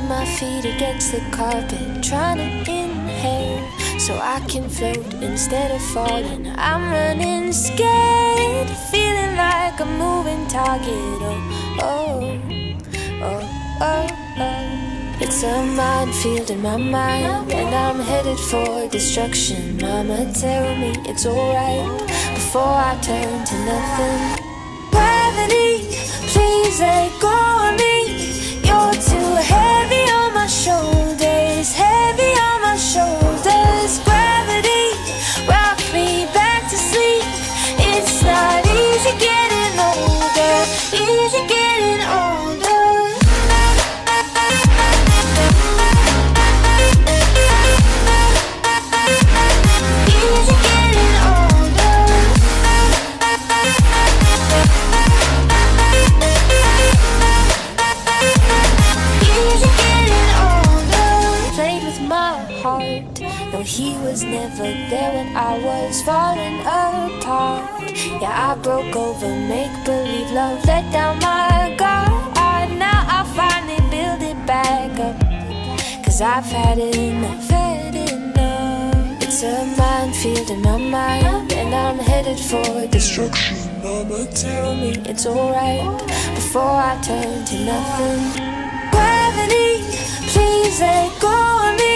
Tapping my feet against the carpet, trying to inhale so I can float instead of falling. I'm running scared, feeling like a moving target. Oh, oh, oh, oh. It's a minefield in my mind, and I'm headed for destruction. Mama, tell me it's alright before I turn to nothing. Gravity, please let go of me. You're too heavy on my shoulders, heavy on my shoulders. Gravity, rock me back to sleep. It's not easy getting older, easy getting older. Easy getting older. Easy getting older. Played with my heart. No, he was never there when I was falling apart. Yeah, I broke over, make believe love, let down my guard. Now I finally build it back up, 'cause I've had enough, had enough. It's a minefield in my mind, and I'm headed for destruction. Mama, tell me it's alright before I turn to nothing. Gravity, please let go of me.